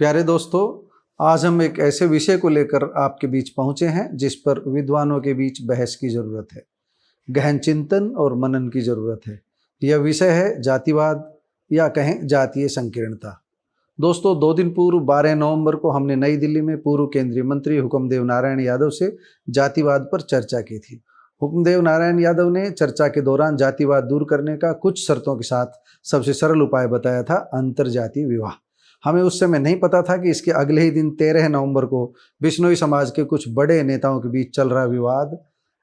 प्यारे दोस्तों, आज हम एक ऐसे विषय को लेकर आपके बीच पहुंचे हैं जिस पर विद्वानों के बीच बहस की जरूरत है, गहन चिंतन और मनन की जरूरत है। यह विषय है जातिवाद या कहें जातीय संकीर्णता। दोस्तों, 2 दिन पूर्व 12 नवंबर को हमने नई दिल्ली में पूर्व केंद्रीय मंत्री हुक्मदेव नारायण यादव से जातिवाद पर चर्चा की थी। हुक्मदेव नारायण यादव ने चर्चा के दौरान जातिवाद दूर करने का कुछ शर्तों के साथ सबसे सरल उपाय बताया था, अंतरजातीय विवाह। हमें उस समय नहीं पता था कि इसके अगले ही दिन 13 नवंबर को बिश्नोई समाज के कुछ बड़े नेताओं के बीच चल रहा विवाद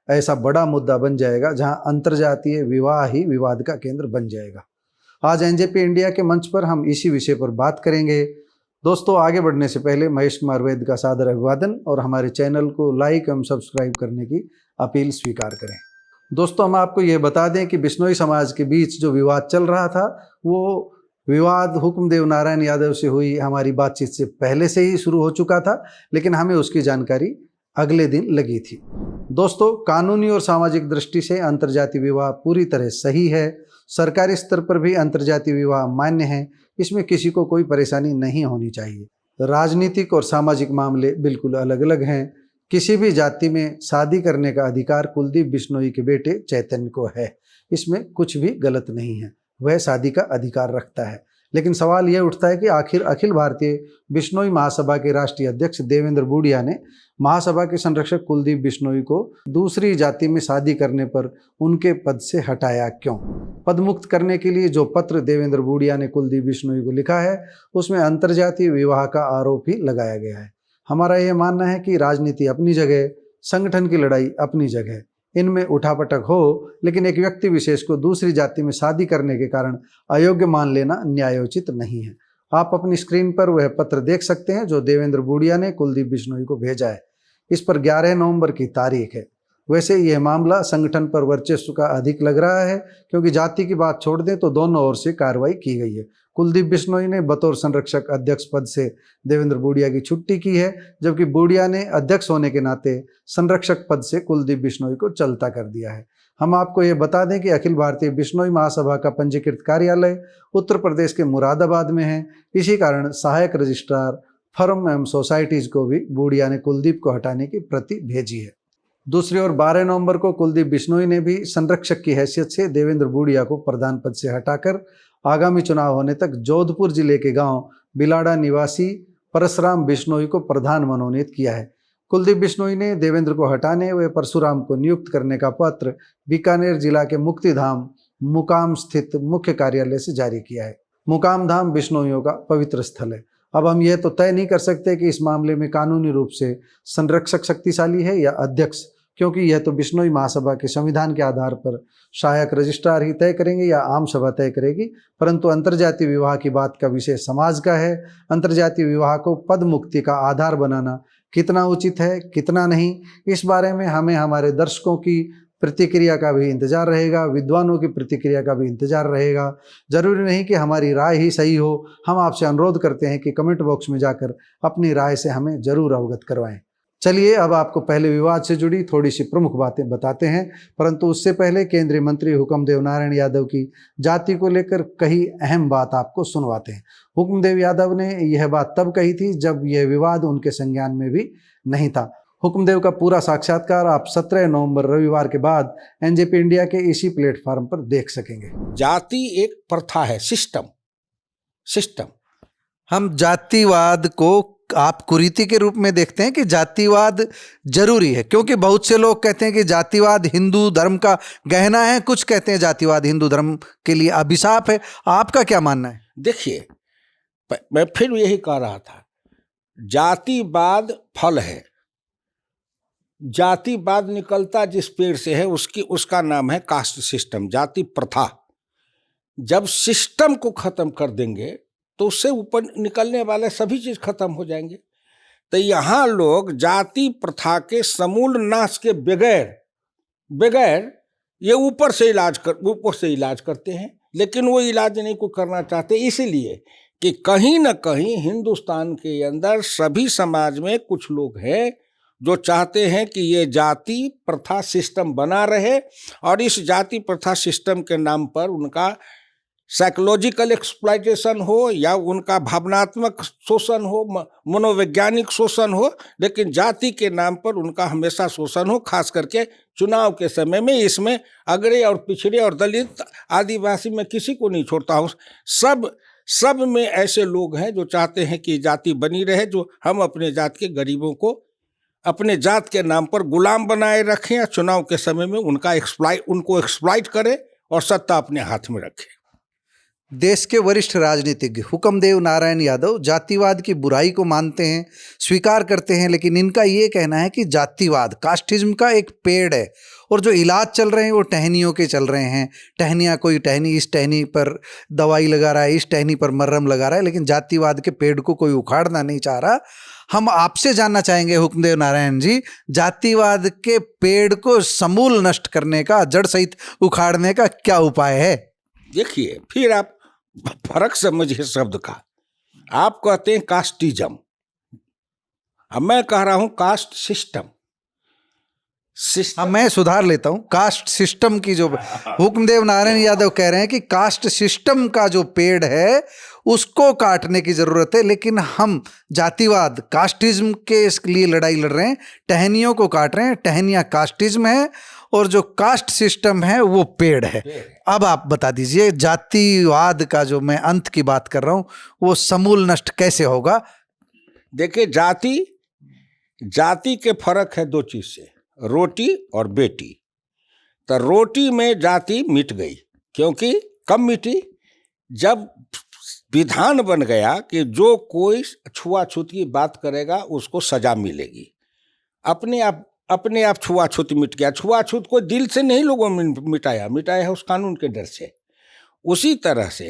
ऐसा बड़ा मुद्दा बन जाएगा जहां अंतरजातीय विवाह ही विवाद का केंद्र बन जाएगा। आज एनजेपी इंडिया के मंच पर हम इसी विषय पर बात करेंगे। दोस्तों, आगे बढ़ने से पहले महेश कुमार वैद्य का सादर अभिवादन और हमारे चैनल को लाइक एवं सब्सक्राइब करने की अपील स्वीकार करें। दोस्तों, हम आपको ये बता दें कि बिश्नोई समाज के बीच जो विवाद चल रहा था वो विवाद हुक्मदेव नारायण यादव से हुई हमारी बातचीत से पहले से ही शुरू हो चुका था, लेकिन हमें उसकी जानकारी अगले दिन लगी थी। दोस्तों, कानूनी और सामाजिक दृष्टि से अंतर्जातीय विवाह पूरी तरह सही है। सरकारी स्तर पर भी अंतर्जातीय विवाह मान्य है, इसमें किसी को कोई परेशानी नहीं होनी चाहिए। राजनीतिक और सामाजिक मामले बिल्कुल अलग अलग हैं। किसी भी जाति में शादी करने का अधिकार कुलदीप बिश्नोई के बेटे चैतन्य को है, इसमें कुछ भी गलत नहीं है, वह शादी का अधिकार रखता है। लेकिन सवाल यह उठता है कि आखिर अखिल भारतीय बिश्नोई महासभा के राष्ट्रीय अध्यक्ष देवेंद्र बूडिया ने महासभा के संरक्षक कुलदीप बिश्नोई को दूसरी जाति में शादी करने पर उनके पद से हटाया क्यों? पद मुक्त करने के लिए जो पत्र देवेंद्र बूडिया ने कुलदीप बिश्नोई को लिखा है उसमें अंतरजातीय विवाह का आरोप ही लगाया गया है। हमारा यह मानना है कि राजनीति अपनी जगह, संगठन की लड़ाई अपनी जगह, इनमें उठापटक हो, लेकिन एक व्यक्ति विशेष को दूसरी जाति में शादी करने के कारण अयोग्य मान लेना न्यायोचित नहीं है। आप अपनी स्क्रीन पर वह पत्र देख सकते हैं जो देवेंद्र बूडिया ने कुलदीप बिश्नोई को भेजा है। इस पर 11 नवंबर की तारीख है। वैसे यह मामला संगठन पर वर्चस्व का अधिक लग रहा है, क्योंकि जाति की बात छोड़ दें तो दोनों ओर से कार्रवाई की गई है। कुलदीप बिश्नोई ने बतौर संरक्षक अध्यक्ष पद से देवेंद्र बूडिया की छुट्टी की है, जबकि बूडिया ने अध्यक्ष होने के नाते संरक्षक पद से कुलदीप बिश्नोई को चलता कर दिया है। हम आपको ये बता दें कि अखिल भारतीय बिश्नोई महासभा का पंजीकृत कार्यालय उत्तर प्रदेश के मुरादाबाद में है। इसी कारण सहायक रजिस्ट्रार, फर्म एवं सोसाइटीज को भी बूडिया ने कुलदीप को हटाने की प्रति भेजी है। दूसरी ओर 12 नवंबर को कुलदीप बिश्नोई ने भी संरक्षक की हैसियत से देवेंद्र बूडिया को प्रधान पद से हटाकर आगामी चुनाव होने तक जोधपुर जिले के गांव बिलाड़ा निवासी परशुराम बिश्नोई को प्रधान मनोनीत किया है। कुलदीप बिश्नोई ने देवेंद्र को हटाने व परशुराम को नियुक्त करने का पत्र बीकानेर जिला के मुक्तिधाम मुकाम स्थित मुख्य कार्यालय से जारी किया है। मुकाम धाम बिश्नोइयों का पवित्र स्थल है। अब हम यह तो तय नहीं कर सकते कि इस मामले में कानूनी रूप से संरक्षक शक्तिशाली है या अध्यक्ष, क्योंकि यह तो बिश्नोई महासभा के संविधान के आधार पर सहायक रजिस्ट्रार ही तय करेंगे या आम सभा तय करेगी। परंतु अंतर्जातीय विवाह की बात का विषय समाज का है। अंतर्जातीय विवाह को पद मुक्ति का आधार बनाना कितना उचित है, कितना नहीं, इस बारे में हमें हमारे दर्शकों की प्रतिक्रिया का भी इंतजार रहेगा, विद्वानों की प्रतिक्रिया का भी इंतजार रहेगा। जरूरी नहीं कि हमारी राय ही सही हो। हम आपसे अनुरोध करते हैं कि कमेंट बॉक्स में जाकर अपनी राय से हमें जरूर अवगत करवाएं। चलिए, अब आपको पहले विवाद से जुड़ी थोड़ी सी प्रमुख बातें बताते हैं, परंतु उससे पहले केंद्रीय मंत्री हुक्मदेव नारायण यादव की जाति को लेकर कही अहम बात आपको सुनवाते हैं। हुक्मदेव यादव ने यह बात तब कही थी जब यह विवाद उनके संज्ञान में भी नहीं था। हुक्मदेव का पूरा साक्षात्कार आप 17 नवंबर रविवार के बाद एनजेपी इंडिया के इसी प्लेटफॉर्म पर देख सकेंगे। जाति एक प्रथा है, सिस्टम। हम जातिवाद को आप कुरीति के रूप में देखते हैं कि जातिवाद जरूरी है, क्योंकि बहुत से लोग कहते हैं कि जातिवाद हिंदू धर्म का गहना है, कुछ कहते हैं जातिवाद हिंदू धर्म के लिए अभिशाप है। आपका क्या मानना है? देखिए, मैं फिर यही कह रहा था, जातिवाद फल है। जातिवाद निकलता जिस पेड़ से है उसका नाम है कास्ट सिस्टम, जाति प्रथा। जब सिस्टम को खत्म कर देंगे तो उससे ऊपर निकलने वाले सभी चीज खत्म हो जाएंगे। तो यहाँ लोग जाति प्रथा के समूल नाश के बगैर ये ऊपर से इलाज करते हैं, लेकिन वो इलाज नहीं को करना चाहते, इसलिए कि कहीं ना कहीं हिंदुस्तान के अंदर सभी समाज में कुछ लोग हैं जो चाहते हैं कि ये जाति प्रथा सिस्टम बना रहे और इस जाति प्रथा सिस्टम के नाम पर उनका साइकोलॉजिकल एक्सप्लॉइटेशन हो या उनका भावनात्मक शोषण हो, मनोवैज्ञानिक शोषण हो, लेकिन जाति के नाम पर उनका हमेशा शोषण हो। खास करके चुनाव के समय में इसमें अगड़े और पिछड़े और दलित आदिवासी में किसी को नहीं छोड़ता हूँ, सब में ऐसे लोग हैं जो चाहते हैं कि जाति बनी रहे, जो हम अपने जात के गरीबों को अपने जात के नाम पर गुलाम बनाए रखें या चुनाव के समय में उनको एक्सप्लॉइट करें और सत्ता अपने हाथ में रखें। देश के वरिष्ठ राजनीतिज्ञ हुक्मदेव नारायण यादव जातिवाद की बुराई को मानते हैं, स्वीकार करते हैं, लेकिन इनका ये कहना है कि जातिवाद कास्टिज्म का एक पेड़ है और जो इलाज चल रहे हैं वो टहनियों के चल रहे हैं। टहनियाँ, कोई टहनी इस टहनी पर दवाई लगा रहा है, इस टहनी पर मर्रम लगा रहा है, लेकिन जातिवाद के पेड़ को कोई उखाड़ना नहीं चाह रहा। हम आपसे जानना चाहेंगे हुक्मदेव नारायण जी, जातिवाद के पेड़ को समूल नष्ट करने का, जड़ सहित उखाड़ने का क्या उपाय है? देखिए, फिर आप फर्क समझिए शब्द का। आप कहते हैं कास्टिज्म, अब मैं कह रहा हूं कास्ट सिस्टम। हाँ, मैं सुधार लेता हूं, कास्ट सिस्टम की जो हुक्मदेव नारायण यादव कह रहे हैं कि कास्ट सिस्टम का जो पेड़ है उसको काटने की जरूरत है, लेकिन हम जातिवाद कास्टिज्म के लिए लड़ाई लड़ रहे हैं, टहनियों को काट रहे हैं। टहनियाँ कास्टिज्म है और जो कास्ट सिस्टम है वो पेड़ है। अब आप बता दीजिए, जातिवाद का जो मैं अंत की बात कर रहा हूं वो समूल नष्ट कैसे होगा? देखिए, जाति के फर्क है दो चीज से, रोटी और बेटी। तो रोटी में जाति मिट गई, क्योंकि कब मिटी? जब विधान बन गया कि जो कोई छुआछूत की बात करेगा उसको सजा मिलेगी। अपने आप छुआछूत मिट गया। छुआछूत को दिल से नहीं लोगों ने मिटाया है उस कानून के डर से। उसी तरह से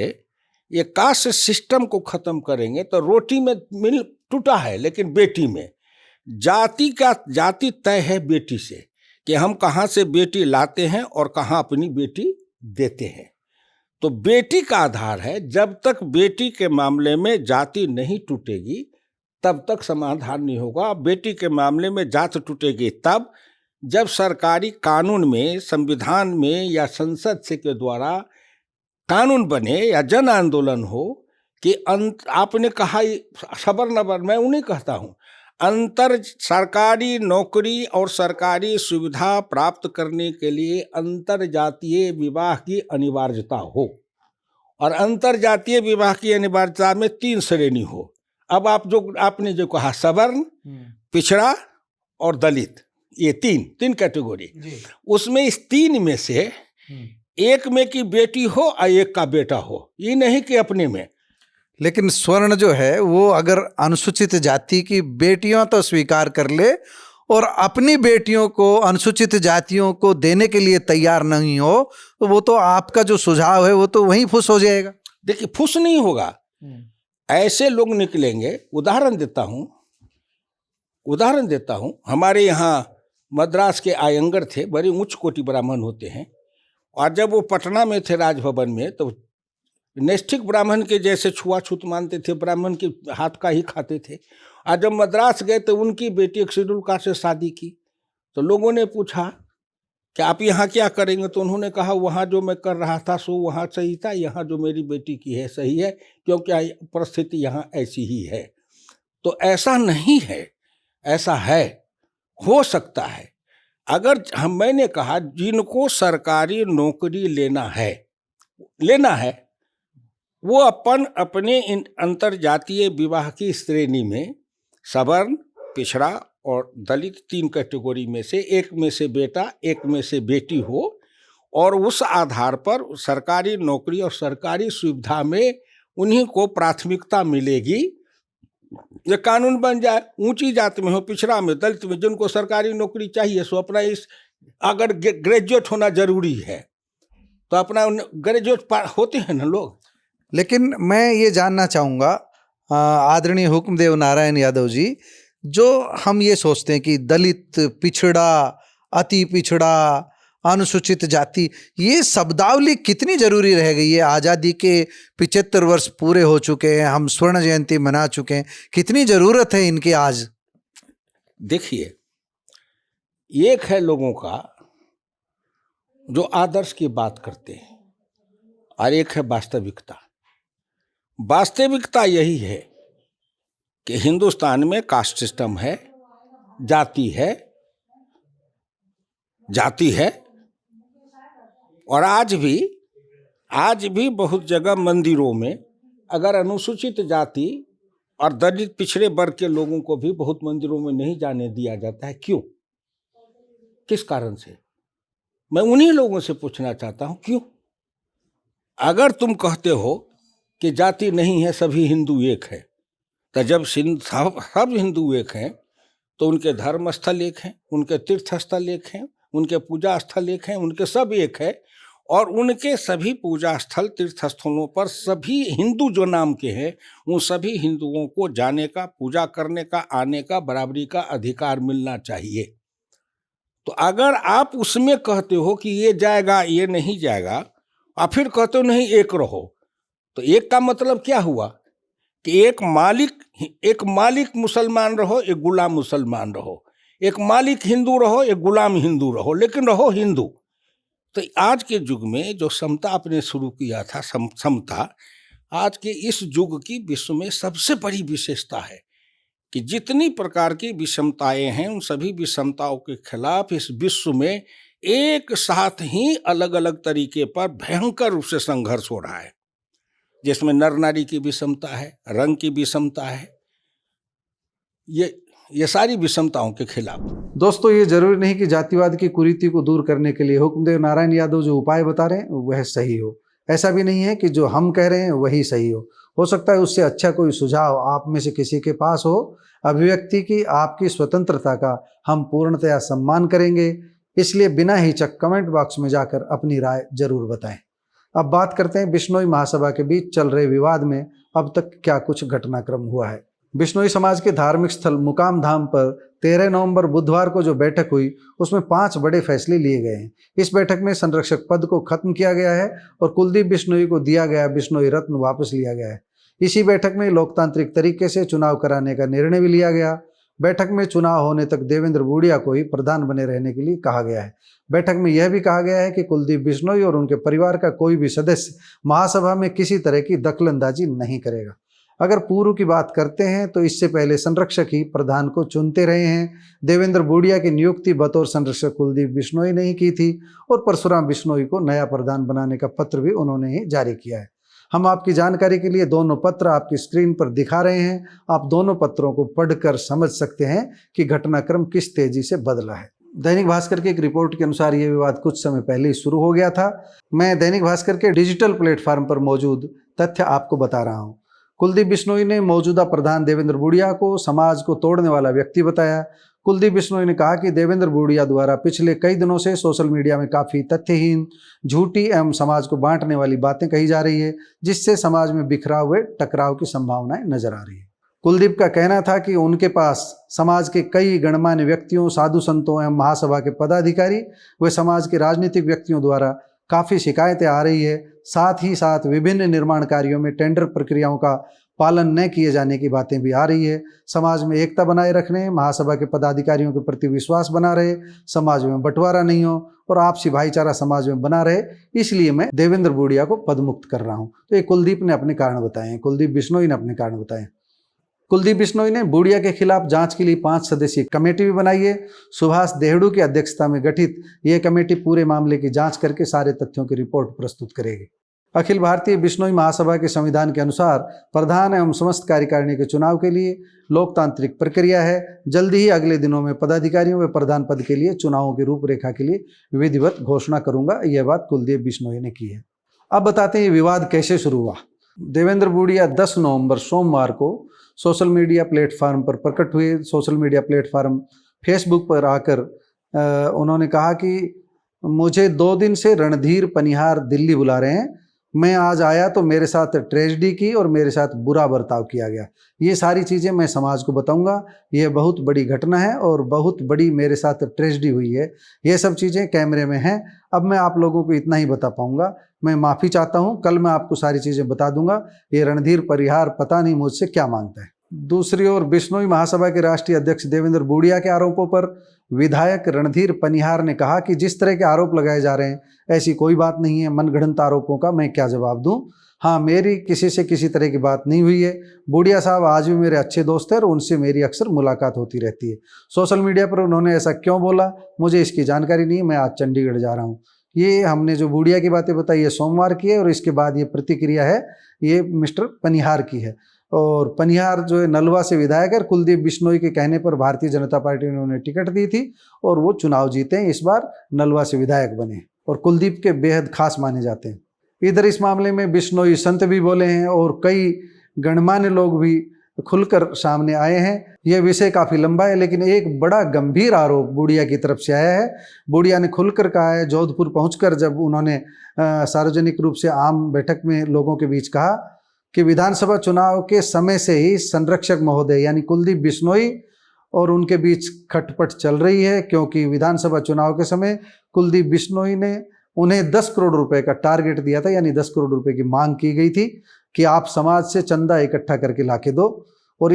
ये कास्ट सिस्टम को खत्म करेंगे तो रोटी में मिल टूटा है, लेकिन बेटी में जाति तय है बेटी से, कि हम कहाँ से बेटी लाते हैं और कहाँ अपनी बेटी देते हैं। तो बेटी का आधार है। जब तक बेटी के मामले में जाति नहीं टूटेगी तब तक समाधान नहीं होगा। बेटी के मामले में जात टूटेगी तब जब सरकारी कानून में, संविधान में या संसद से के द्वारा कानून बने या जन आंदोलन हो कि आपने कहा सबर नबर, मैं उन्हें कहता हूँ, अंतर सरकारी नौकरी और सरकारी सुविधा प्राप्त करने के लिए अंतर जातीय विवाह की अनिवार्यता हो, और अंतर जातीय विवाह की अनिवार्यता में 3 श्रेणी हो। अब आपने जो कहा सवर्ण, पिछड़ा और दलित, ये तीन कैटेगरी, उसमें इस 3 में से एक में की बेटी हो और एक का बेटा हो, ये नहीं कि अपने में। लेकिन स्वर्ण जो है वो अगर अनुसूचित जाति की बेटियां तो स्वीकार कर ले और अपनी बेटियों को अनुसूचित जातियों को देने के लिए तैयार नहीं हो, तो वो तो आपका जो सुझाव है वो तो वहीं फुस हो जाएगा। देखिए, फुस नहीं होगा, ऐसे लोग निकलेंगे। उदाहरण देता हूं, हमारे यहाँ मद्रास के आयंगर थे, बड़े उच्च कोटि ब्राह्मण होते हैं, और जब वो पटना में थे राजभवन में, तो नैष्ठिक ब्राह्मण के जैसे छुआछूत मानते थे, ब्राह्मण के हाथ का ही खाते थे। और जब मद्रास गए तो उनकी बेटी एक शेड्यूल कास्ट से शादी की, तो लोगों ने पूछा कि आप यहाँ क्या करेंगे? तो उन्होंने कहा वहाँ जो मैं कर रहा था सो वहाँ सही था, यहाँ जो मेरी बेटी की है सही है, क्योंकि परिस्थिति यहाँ ऐसी ही है। तो ऐसा नहीं है, ऐसा है, हो सकता है। अगर मैंने कहा जिनको सरकारी नौकरी लेना है वो अपने अंतर जातीय विवाह की श्रेणी में सवर्ण, पिछड़ा और दलित 3 कैटेगरी में से एक में से बेटा, एक में से बेटी हो, और उस आधार पर सरकारी नौकरी और सरकारी सुविधा में उन्हीं को प्राथमिकता मिलेगी। ये कानून बन जाए, ऊंची जाति में हो, पिछड़ा में, दलित में, जिनको सरकारी नौकरी चाहिए सो अपना अगर ग्रेजुएट होना जरूरी है तो अपना ग्रेजुएट होते हैं ना लोग। लेकिन मैं ये जानना चाहूँगा आदरणीय हुक्मदेव नारायण यादव जी, जो हम ये सोचते हैं कि दलित, पिछड़ा, अति पिछड़ा, अनुसूचित जाति, ये शब्दावली कितनी जरूरी रह गई है? आज़ादी के 75 वर्ष पूरे हो चुके हैं, हम स्वर्ण जयंती मना चुके हैं, कितनी ज़रूरत है इनकी आज? देखिए, एक है लोगों का जो आदर्श की बात करते हैं और एक है वास्तविकता। वास्तविकता यही है कि हिंदुस्तान में कास्ट सिस्टम है, जाति है और आज भी बहुत जगह मंदिरों में अगर अनुसूचित जाति और दलित पिछड़े वर्ग के लोगों को भी बहुत मंदिरों में नहीं जाने दिया जाता है। क्यों? किस कारण से? मैं उन्हीं लोगों से पूछना चाहता हूं, क्यों? अगर तुम कहते हो कि जाति नहीं है, सभी हिंदू एक है, तो जब सब हिंदू एक हैं तो उनके धर्म स्थल एक हैं, उनके तीर्थ स्थल एक हैं, उनके पूजा स्थल एक हैं, उनके सब एक है और उनके सभी पूजा स्थल तीर्थ स्थलों पर सभी हिंदू जो नाम के हैं उन सभी हिंदुओं को जाने का, पूजा करने का, आने का, बराबरी का अधिकार मिलना चाहिए। तो अगर आप उसमें कहते हो कि ये जाएगा, ये नहीं जाएगा, और फिर कहते हो नहीं एक रहो, तो एक का मतलब क्या हुआ कि एक मालिक मुसलमान रहो, एक गुलाम मुसलमान रहो, एक मालिक हिंदू रहो, एक गुलाम हिंदू रहो, लेकिन रहो हिंदू। तो आज के युग में जो समता आपने शुरू किया था, समता आज के इस युग की विश्व में सबसे बड़ी विशेषता है कि जितनी प्रकार की विषमताएं हैं उन सभी विषमताओं के खिलाफ इस विश्व में एक साथ ही अलग अलग तरीके पर भयंकर रूप से संघर्ष हो रहा है, जिसमें नर नारी की विषमता है, रंग की विषमता है, ये सारी विषमताओं के खिलाफ। दोस्तों, ये जरूरी नहीं कि जातिवाद की कुरीति को दूर करने के लिए हुक्मदेव नारायण यादव जो उपाय बता रहे हैं वह सही हो। ऐसा भी नहीं है कि जो हम कह रहे हैं वही सही हो सकता है उससे अच्छा कोई सुझाव आप में से किसी के पास हो। अभिव्यक्ति की आपकी स्वतंत्रता का हम पूर्णतया सम्मान करेंगे, इसलिए बिना हिचक कमेंट बॉक्स में जाकर अपनी राय जरूर बताएं। अब बात करते हैं बिश्नोई महासभा के बीच चल रहे विवाद में अब तक क्या कुछ घटनाक्रम हुआ है। बिश्नोई समाज के धार्मिक स्थल मुकाम धाम पर 13 नवंबर बुधवार को जो बैठक हुई उसमें 5 बड़े फैसले लिए गए हैं। इस बैठक में संरक्षक पद को खत्म किया गया है और कुलदीप बिश्नोई को दिया गया बिश्नोई रत्न वापस लिया गया है। इसी बैठक में लोकतांत्रिक तरीके से चुनाव कराने का निर्णय भी लिया गया। बैठक में चुनाव होने तक देवेंद्र बूड़िया को ही प्रधान बने रहने के लिए कहा गया है। बैठक में यह भी कहा गया है कि कुलदीप बिश्नोई और उनके परिवार का कोई भी सदस्य महासभा में किसी तरह की दखलंदाजी नहीं करेगा। अगर पूर्व की बात करते हैं तो इससे पहले संरक्षक ही प्रधान को चुनते रहे हैं। देवेंद्र बूड़िया की नियुक्ति बतौर संरक्षक कुलदीप बिश्नोई ने ही की थी और परशुराम बिश्नोई को नया प्रधान बनाने का पत्र भी उन्होंने ही जारी किया है। हम आपकी जानकारी के लिए दोनों पत्र आपकी स्क्रीन पर दिखा रहे हैं। आप दोनों पत्रों को पढ़कर समझ सकते हैं कि घटनाक्रम किस तेजी से बदला है। दैनिक भास्कर की एक रिपोर्ट के अनुसार यह विवाद कुछ समय पहले ही शुरू हो गया था। मैं दैनिक भास्कर के डिजिटल प्लेटफॉर्म पर मौजूद तथ्य आपको बता रहा हूँ। कुलदीप बिश्नोई ने मौजूदा प्रधान देवेंद्र बूड़िया को समाज को तोड़ने वाला व्यक्ति बताया। कुलदीप बिश्नोई ने कहा कि देवेंद्र बूड़िया द्वारा पिछले कई दिनों से सोशल मीडिया में काफ़ी तथ्यहीन, झूठी एवं समाज को बांटने वाली बातें कही जा रही है, जिससे समाज में बिखराव व टकराव की संभावनाएं नजर आ रही है। कुलदीप का कहना था कि उनके पास समाज के कई गणमान्य व्यक्तियों, साधु संतों एवं महासभा के पदाधिकारी व समाज के राजनीतिक व्यक्तियों द्वारा काफ़ी शिकायतें आ रही है। साथ ही साथ विभिन्न निर्माण कार्यों में टेंडर प्रक्रियाओं का पालन न किए जाने की बातें भी आ रही है। समाज में एकता बनाए रखने, महासभा के पदाधिकारियों के प्रति विश्वास बना रहे, समाज में बंटवारा नहीं हो और आपसी भाईचारा समाज में बना रहे, इसलिए मैं देवेंद्र बूड़िया को पदमुक्त कर रहा हूं। तो ये कुलदीप ने अपने कारण बताए हैं, कुलदीप बिश्नोई ने अपने कारण बताए। कुलदीप बिश्नोई ने बूड़िया के खिलाफ जांच के लिए 5 सदस्यीय कमेटी भी बनाई है। सुभाष देहड़ू की अध्यक्षता में गठित यह कमेटी पूरे मामले की जांच करके सारे तथ्यों की रिपोर्ट प्रस्तुत करेगी। अखिल भारतीय बिश्नोई महासभा के संविधान के अनुसार प्रधान एवं समस्त कार्यकारिणी के चुनाव के लिए लोकतांत्रिक प्रक्रिया है। जल्दी ही अगले दिनों में पदाधिकारियों व प्रधान पद के लिए चुनावों की रूपरेखा के लिए विधिवत घोषणा करूंगा। यह बात कुलदीप बिश्नोई ने की है। अब बताते हैं ये विवाद कैसे शुरू हुआ। देवेंद्र बूड़िया 10 नवंबर सोमवार को सोशल मीडिया प्लेटफार्म पर प्रकट हुए। सोशल मीडिया प्लेटफार्म फेसबुक पर आकर उन्होंने कहा कि मुझे 2 दिन से रणधीर पनिहार दिल्ली बुला रहे हैं। मैं आज आया तो मेरे साथ ट्रेजेडी की और मेरे साथ बुरा बर्ताव किया गया। ये सारी चीज़ें मैं समाज को बताऊंगा। ये बहुत बड़ी घटना है और बहुत बड़ी मेरे साथ ट्रेजेडी हुई है। ये सब चीज़ें कैमरे में हैं। अब मैं आप लोगों को इतना ही बता पाऊंगा। मैं माफ़ी चाहता हूँ। कल मैं आपको सारी चीज़ें बता दूंगा। ये रणधीर पनिहार पता नहीं मुझसे क्या मांगता है। दूसरी ओर बिश्नोई महासभा के राष्ट्रीय अध्यक्ष देवेंद्र बूडिया के आरोपों पर विधायक रणधीर पनिहार ने कहा कि जिस तरह के आरोप लगाए जा रहे हैं ऐसी कोई बात नहीं है। मनगढ़ंत आरोपों का मैं क्या जवाब दूं। हाँ, मेरी किसी से किसी तरह की बात नहीं हुई है। बूडिया साहब आज भी मेरे अच्छे दोस्त हैं और उनसे मेरी अक्सर मुलाकात होती रहती है। सोशल मीडिया पर उन्होंने ऐसा क्यों बोला मुझे इसकी जानकारी नहीं है। मैं आज चंडीगढ़ जा रहा हूँ। ये हमने जो बूडिया की बातें बताई ये सोमवार की है और इसके बाद ये प्रतिक्रिया है ये मिस्टर पनिहार की है। और पनिहार जो है नलवा से विधायक है। कुलदीप बिश्नोई के कहने पर भारतीय जनता पार्टी ने उन्हें टिकट दी थी और वो चुनाव जीते हैं। इस बार नलवा से विधायक बने और कुलदीप के बेहद खास माने जाते हैं। इधर इस मामले में बिश्नोई संत भी बोले हैं और कई गणमान्य लोग भी खुलकर सामने आए हैं। यह विषय काफ़ी लंबा है लेकिन एक बड़ा गंभीर आरोप बूडिया की तरफ से आया है। बूडिया ने खुलकर कहा है, जोधपुर पहुंचकर जब उन्होंने सार्वजनिक रूप से आम बैठक में लोगों के बीच कहा कि विधानसभा चुनाव के समय से ही संरक्षक महोदय यानी कुलदीप बिश्नोई और उनके बीच खटपट चल रही है, क्योंकि विधानसभा चुनाव के समय कुलदीप बिश्नोई ने उन्हें 10 करोड़ रुपए का टारगेट दिया था, यानी 10 करोड़ रुपए की मांग की गई थी कि आप समाज से चंदा इकट्ठा करके लाके दो। और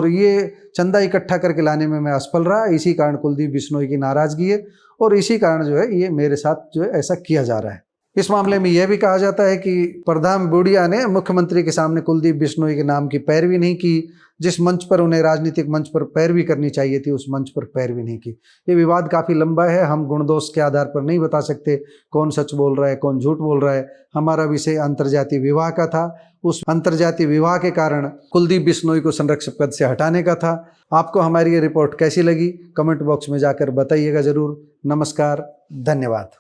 ये चंदा इकट्ठा करके लाने में मैं असफल रहा। इसी कारण कुलदीप बिश्नोई की नाराजगी है और इसी कारण जो है ये मेरे साथ जो है ऐसा किया जा रहा है। इस मामले में यह भी कहा जाता है कि प्रधान बूडिया ने मुख्यमंत्री के सामने कुलदीप बिश्नोई के नाम की पैरवी नहीं की। जिस मंच पर उन्हें राजनीतिक मंच पर पैरवी करनी चाहिए थी उस मंच पर पैरवी नहीं की। ये विवाद काफ़ी लंबा है। हम गुण दोष के आधार पर नहीं बता सकते कौन सच बोल रहा है कौन झूठ बोल रहा है। हमारा विषय अंतर्जातीय विवाह का था। उस अंतर्जातीय विवाह के कारण कुलदीप बिश्नोई को संरक्षक पद से हटाने का था। आपको हमारी ये रिपोर्ट कैसी लगी कमेंट बॉक्स में जाकर बताइएगा ज़रूर। नमस्कार, धन्यवाद।